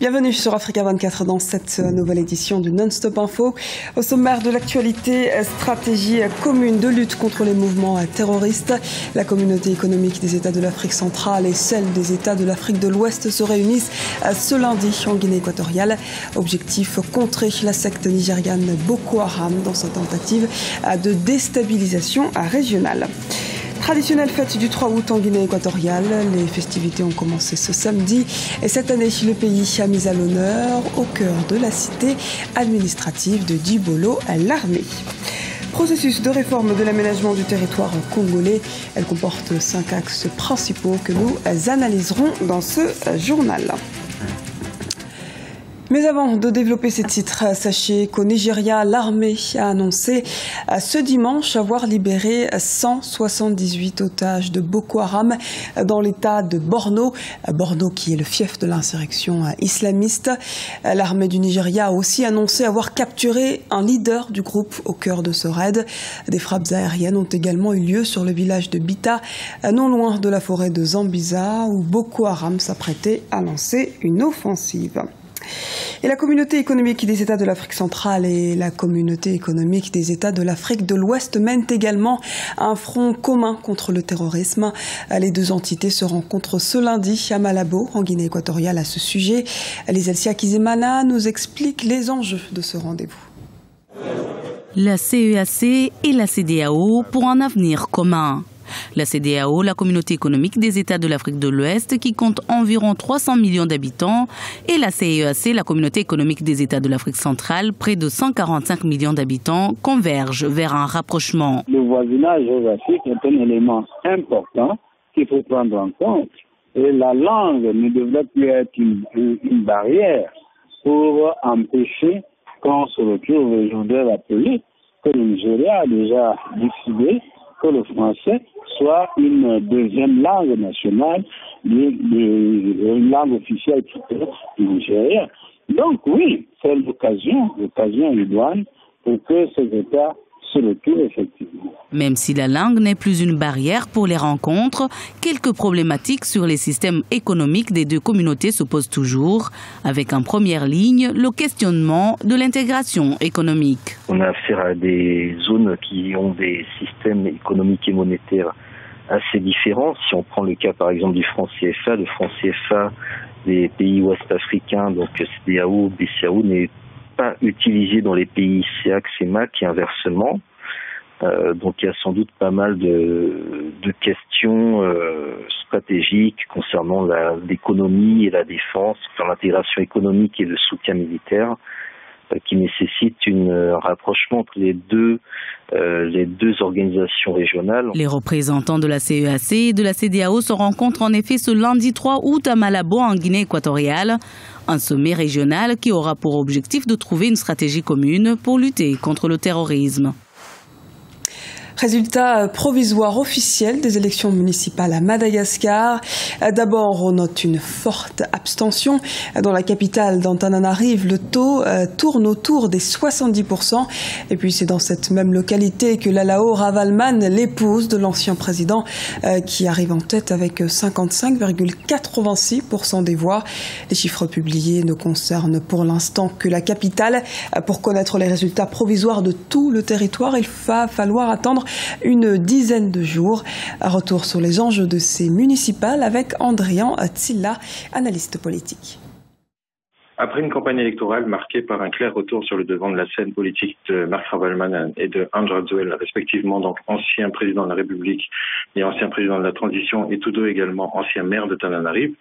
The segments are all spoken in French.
Bienvenue sur Africa 24 dans cette nouvelle édition du Non-Stop Info. Au sommaire de l'actualité, stratégie commune de lutte contre les mouvements terroristes. La communauté économique des États de l'Afrique centrale et celle des États de l'Afrique de l'Ouest se réunissent ce lundi en Guinée équatoriale. Objectif, contrer la secte nigériane Boko Haram dans sa tentative de déstabilisation régionale. Traditionnelle fête du 3 août en Guinée équatoriale. Les festivités ont commencé ce samedi et cette année, le pays a mis à l'honneur au cœur de la cité administrative de Djibolo l'armée. Processus de réforme de l'aménagement du territoire congolais. Elle comporte 5 axes principaux que nous analyserons dans ce journal. Mais avant de développer ces titres, sachez qu'au Nigeria, l'armée a annoncé ce dimanche avoir libéré 178 otages de Boko Haram dans l'état de Borno. Borno qui est le fief de l'insurrection islamiste. L'armée du Nigeria a aussi annoncé avoir capturé un leader du groupe au cœur de ce raid. Des frappes aériennes ont également eu lieu sur le village de Bita, non loin de la forêt de Zambiza, où Boko Haram s'apprêtait à lancer une offensive. Et la communauté économique des États de l'Afrique centrale et la communauté économique des États de l'Afrique de l'Ouest mènent également un front commun contre le terrorisme. Les deux entités se rencontrent ce lundi à Malabo, en Guinée équatoriale, à ce sujet. Lizelcia Kizemana nous explique les enjeux de ce rendez-vous. La CEAC et la CEDEAO pour un avenir commun. La CEDEAO, la communauté économique des États de l'Afrique de l'Ouest, qui compte environ 300 millions d'habitants, et la CEAC, la communauté économique des États de l'Afrique centrale, près de 145 millions d'habitants, convergent vers un rapprochement. Le voisinage géographique est un élément important qu'il faut prendre en compte. Et la langue ne devrait plus être une barrière pour empêcher qu'on se retrouve. Je voudrais rappeler que le Nigeria a déjà décidé que le français soit une deuxième langue nationale, une langue officielle du Nigeria. Donc oui, c'est l'occasion idoine pour que ces États se retrouvent effectivement. Même si la langue n'est plus une barrière pour les rencontres, quelques problématiques sur les systèmes économiques des deux communautés se posent toujours, avec en première ligne le questionnement de l'intégration économique. On a affaire à des zones qui ont des systèmes économiques et monétaires assez différents. Si on prend le cas par exemple du franc CFA, le franc CFA des pays ouest-africains, donc CEDEAO, BCAO, n'est pas utilisé dans les pays CEAC, CEMAC et inversement. Donc il y a sans doute pas mal de questions stratégiques concernant l'économie et la défense, l'intégration économique et le soutien militaire qui nécessitent un rapprochement entre les deux organisations régionales. Les représentants de la CEAC et de la CEDEAO se rencontrent en effet ce lundi 3 août à Malabo en Guinée équatoriale. Un sommet régional qui aura pour objectif de trouver une stratégie commune pour lutter contre le terrorisme. Résultat provisoire officiel des élections municipales à Madagascar. D'abord, on note une forte abstention. Dans la capitale d'Antananarive, le taux tourne autour des 70%. Et puis, c'est dans cette même localité que Lalao Ravalman, l'épouse de l'ancien président, qui arrive en tête avec 55,86% des voix. Les chiffres publiés ne concernent pour l'instant que la capitale. Pour connaître les résultats provisoires de tout le territoire, il va falloir attendre une dizaine de jours. Retour sur les enjeux de ces municipales avec Andrian Tsilla, analyste politique. Après une campagne électorale marquée par un clair retour sur le devant de la scène politique de Marc Ravalman et de Andra Dzuel, respectivement donc ancien président de la République et ancien président de la transition, et tous deux également anciens maires de Tananarive,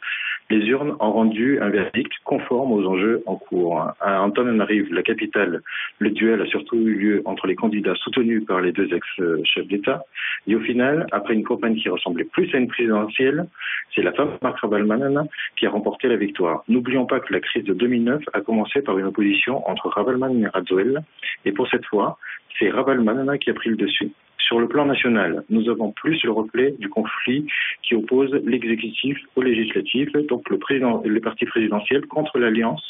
les urnes ont rendu un verdict conforme aux enjeux en cours. À Antananarive, la capitale, le duel a surtout eu lieu entre les candidats soutenus par les deux ex-chefs d'État. Et au final, après une campagne qui ressemblait plus à une présidentielle, c'est la femme Marc Ravalman qui a remporté la victoire. N'oublions pas que la crise de 2009 a commencé par une opposition entre Ravalman et Dzuel. Et pour cette fois, c'est Ravalman qui a pris le dessus. Sur le plan national, nous avons plus le reflet du conflit qui oppose l'exécutif au législatif, donc le parti présidentiel contre l'alliance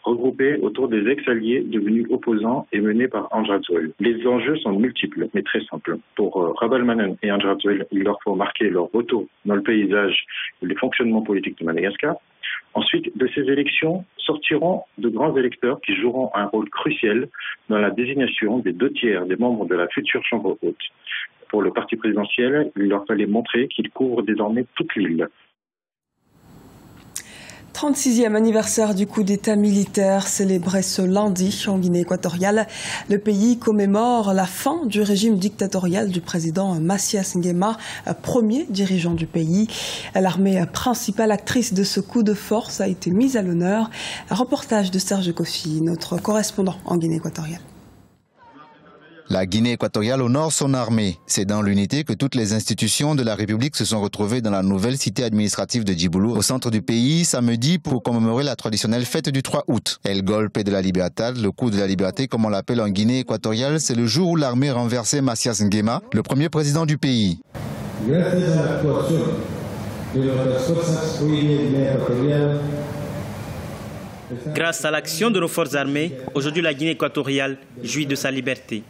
regroupée autour des ex-alliés devenus opposants et menés par Andra Dzuel. Les enjeux sont multiples, mais très simples. Pour Ravalman et Andra Dzuel, il leur faut marquer leur retour dans le paysage et les fonctionnements politiques de Madagascar. Ensuite, de ces élections sortiront de grands électeurs qui joueront un rôle crucial dans la désignation des 2/3 des membres de la future Chambre haute. Pour le parti présidentiel, il leur fallait montrer qu'il couvre désormais toute l'île. 36e anniversaire du coup d'État militaire célébré ce lundi en Guinée équatoriale. Le pays commémore la fin du régime dictatorial du président Macias Nguema, premier dirigeant du pays. L'armée principale actrice de ce coup de force a été mise à l'honneur. Un reportage de Serge Kofi, notre correspondant en Guinée équatoriale. La Guinée équatoriale honore son armée. C'est dans l'unité que toutes les institutions de la République se sont retrouvées dans la nouvelle cité administrative de Djiboulou, au centre du pays, samedi, pour commémorer la traditionnelle fête du 3 août. El Golpe de la Libertad, le coup de la liberté comme on l'appelle en Guinée équatoriale, c'est le jour où l'armée renversait Macias Nguema, le premier président du pays. Grâce à l'action de nos forces armées, aujourd'hui la Guinée équatoriale jouit de sa liberté.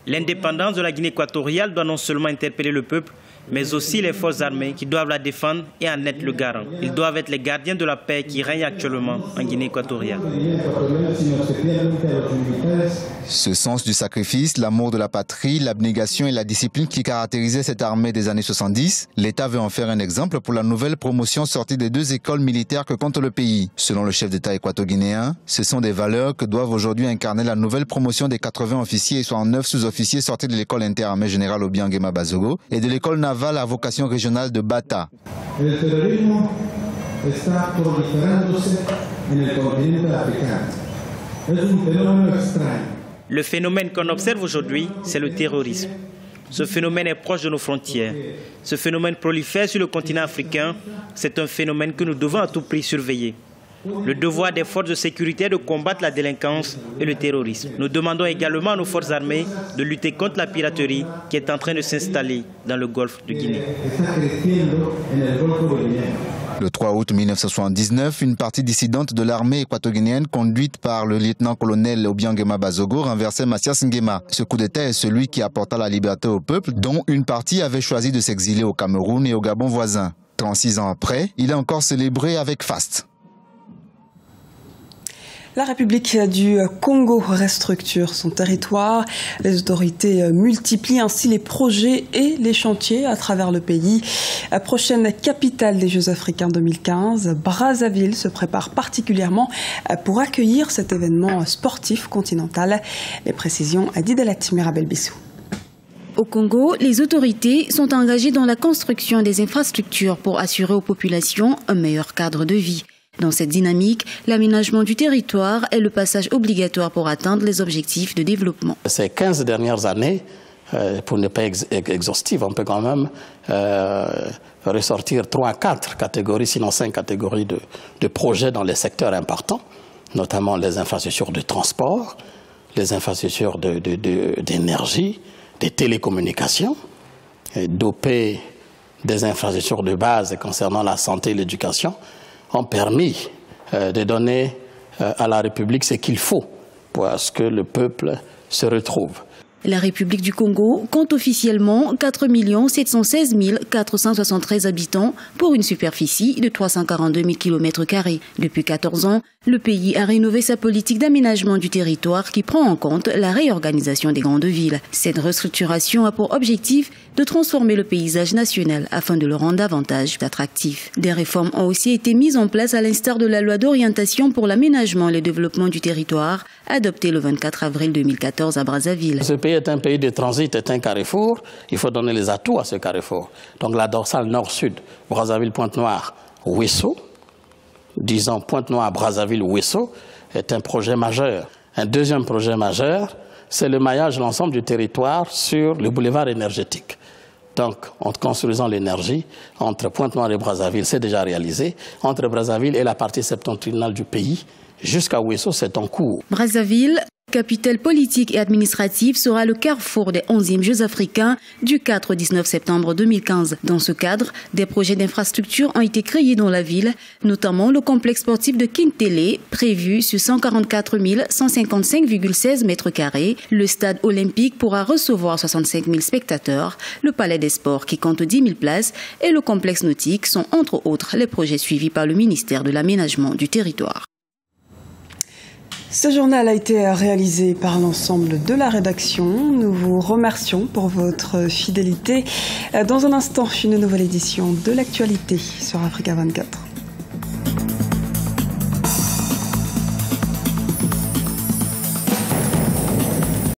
L'indépendance de la Guinée équatoriale doit non seulement interpeller le peuple, mais aussi les forces armées qui doivent la défendre et en être le garant. Ils doivent être les gardiens de la paix qui règne actuellement en Guinée équatoriale. Ce sens du sacrifice, l'amour de la patrie, l'abnégation et la discipline qui caractérisaient cette armée des années 70, l'État veut en faire un exemple pour la nouvelle promotion sortie des 2 écoles militaires que compte le pays. Selon le chef d'État équato-guinéen, ce sont des valeurs que doivent aujourd'hui incarner la nouvelle promotion des 80 officiers et 69 sous-officiers sortis de l'école interarmée générale Obiang Nguema Bazogo et de l'école navale à vocation régionale de Bata. Le phénomène qu'on observe aujourd'hui, c'est le terrorisme. Ce phénomène est proche de nos frontières. Ce phénomène prolifère sur le continent africain. C'est un phénomène que nous devons à tout prix surveiller. Le devoir des forces de sécurité est de combattre la délinquance et le terrorisme. Nous demandons également à nos forces armées de lutter contre la piraterie qui est en train de s'installer dans le golfe de Guinée. Le 3 août 1979, une partie dissidente de l'armée équato-guinéenne conduite par le lieutenant-colonel Obiang Nguema Bazogo renversait Macias Nguema. Ce coup d'État est celui qui apporta la liberté au peuple, dont une partie avait choisi de s'exiler au Cameroun et au Gabon voisin. 36 ans après, il est encore célébré avec faste. La République du Congo restructure son territoire. Les autorités multiplient ainsi les projets et les chantiers à travers le pays. Prochaine capitale des Jeux africains 2015, Brazzaville se prépare particulièrement pour accueillir cet événement sportif continental. Les précisions à Didalat Mirabel Bissou. Au Congo, les autorités sont engagées dans la construction des infrastructures pour assurer aux populations un meilleur cadre de vie. Dans cette dynamique, l'aménagement du territoire est le passage obligatoire pour atteindre les objectifs de développement. Ces 15 dernières années, pour ne pas être exhaustive, on peut quand même ressortir 3 à 4 catégories, sinon 5 catégories de projets dans les secteurs importants, notamment les infrastructures de transport, les infrastructures d'énergie, des télécommunications, doper des infrastructures de base concernant la santé et l'éducation, ont permis de donner à la République ce qu'il faut pour ce que le peuple se retrouve. La République du Congo compte officiellement 4 716 473 habitants pour une superficie de 342 000 km². Depuis 14 ans, le pays a rénové sa politique d'aménagement du territoire qui prend en compte la réorganisation des grandes villes. Cette restructuration a pour objectif de transformer le paysage national afin de le rendre davantage attractif. Des réformes ont aussi été mises en place à l'instar de la loi d'orientation pour l'aménagement et le développement du territoire, adoptée le 24 avril 2014 à Brazzaville. Ce pays est un pays de transit, est un carrefour. Il faut donner les atouts à ce carrefour. Donc la dorsale nord-sud, Brazzaville, Pointe-Noire, Ouesso, disons Pointe-Noire, Brazzaville, Ouesso, est un projet majeur. Un deuxième projet majeur, c'est le maillage de l'ensemble du territoire sur le boulevard énergétique. Donc, en construisant l'énergie entre Pointe-Noire et Brazzaville, c'est déjà réalisé. Entre Brazzaville et la partie septentrionale du pays, jusqu'à Ouesso, c'est en cours. Brazzaville, capitale politique et administrative, sera le carrefour des 11e Jeux africains du 4 au 19 septembre 2015. Dans ce cadre, des projets d'infrastructure ont été créés dans la ville, notamment le complexe sportif de Kintele, prévu sur 144 155,16 m². Le stade olympique pourra recevoir 65 000 spectateurs. Le palais des sports, qui compte 10 000 places, et le complexe nautique sont entre autres les projets suivis par le ministère de l'Aménagement du territoire. Ce journal a été réalisé par l'ensemble de la rédaction. Nous vous remercions pour votre fidélité. Dans un instant, une nouvelle édition de l'actualité sur Africa 24.